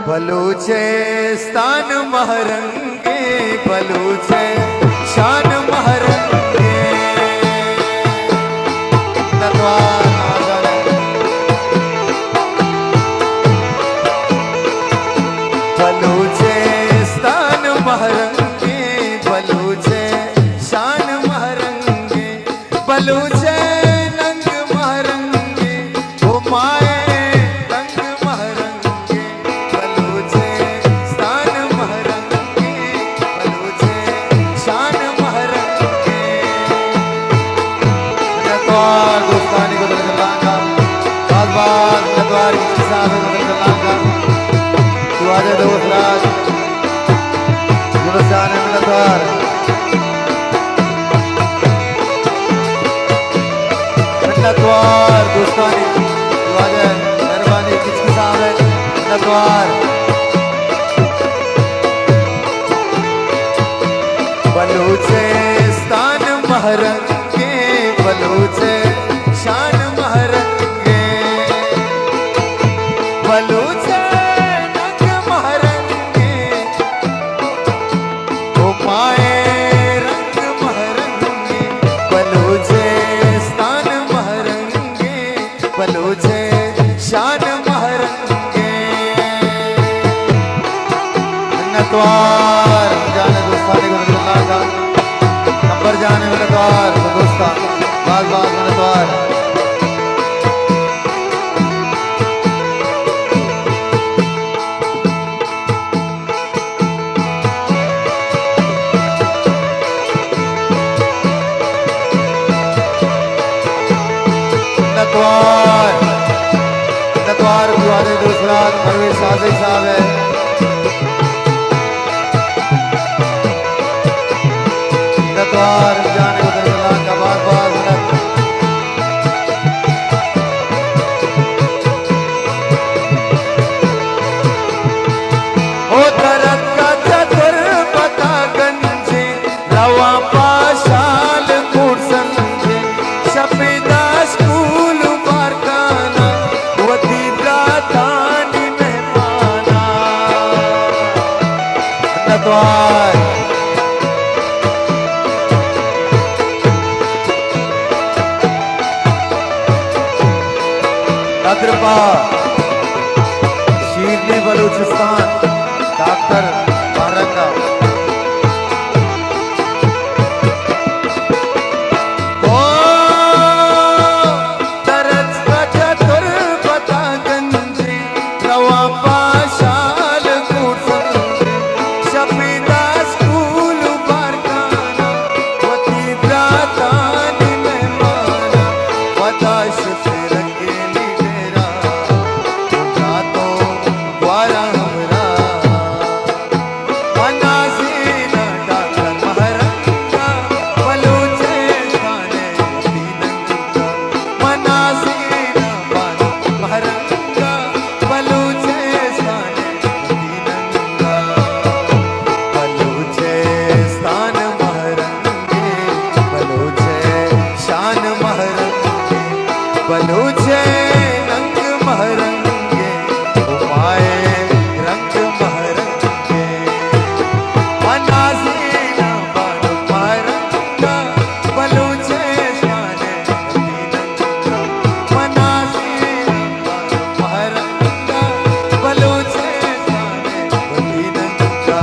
बलूचिस्तान महरंगे बलूचे शान महरंगे बलूचिस्तान महरंगे बलूचे शान महरंगे बलूचे नंग महरंगे ओ माए रंग महरंगे बलूचिस्तान महरंगे बलूचे शान महरंगे नतवार दोस्तानी को दरगलांगा बात नतवार की साथ दरगलांगा दुआजे दोस्त राज जुलसान नतवार नतवार दोस्तानी दुआजे मेहरबानी किसकी साथ है नतवार बलूचिस्तान महरंगे बलूचे शान महरंगे बलूचे नंग महरंगे ओ माए रंग महरंगे बलूचिस्तान महरंगे बलूचे शान महरंगे नतवार जाने दोस्तानी को नतवार नंबर जाने में नतवार दोस्ता बात बात में नतवार नतवार नतवार बुआरे दूसरा परवेश सादिक साहब है नतवार जाने को दरगला का बात बात ओ तरक का चतुर पता गंजे रवा पाशाल कूट संजे शपीदा स्कूल बारकाना वती दातानी मेहमाना नतवार अद्रपा शीरली बलूचिस्तान डॉक्टर बारंगा ओ तरज का चतुर पता गंजे रवा पाशाल कूट संजे शपीदा स्कूल बारकाना वती दातानी मेहमाना वताश से बलूचे नंग महरंगे उमाए रंग महरंगे मनाज़ीना बानो महरंगा बलूचे शाने दीनंगा मनाज़ीना बानो महरंगा बलूचे शाने दीनंगा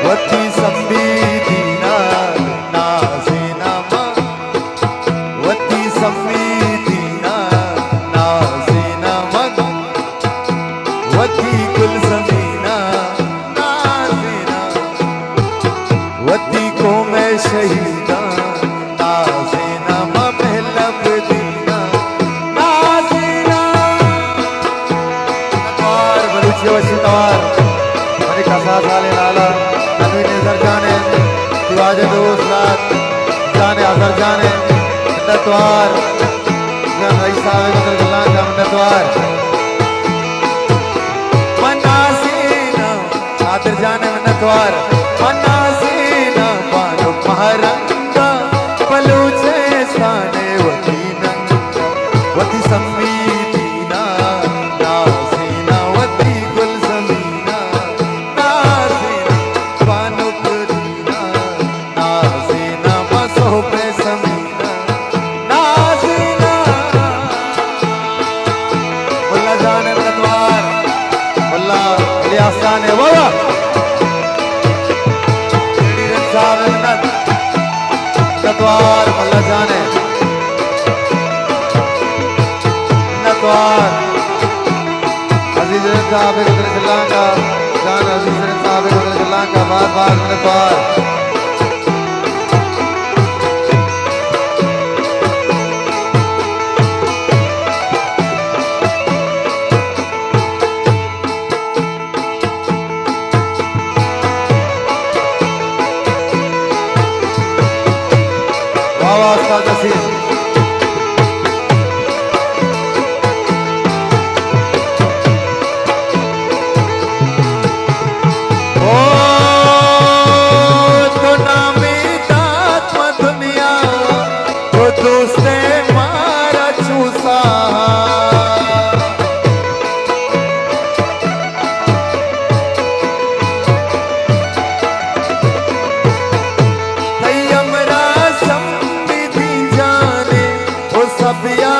वती संबी दीना नाज़ीना वती समीदीना नाज़ीना मग वती कुल ज़मीना नाज़ीना वती को मैं शहीदा नाज़ीना महलब दीना नाज़ीना नतवार बलूची वशी तवार मरी कसा साले लाला नबी नजर जाने दुआजे दोस्त रात जाने अजर जाने नतवार रईस साहब को दरगला का नतवार मनाज़ीना आदर जाने में नतवार मनाज़ीना बानो महरंगा बलूचिस्तान वती नंगा वती समीदीना नाज़ीना वती अजीज साहब श्रीलंका जान अजीज साहब श्रीलंका बात बात में द्वार सबिया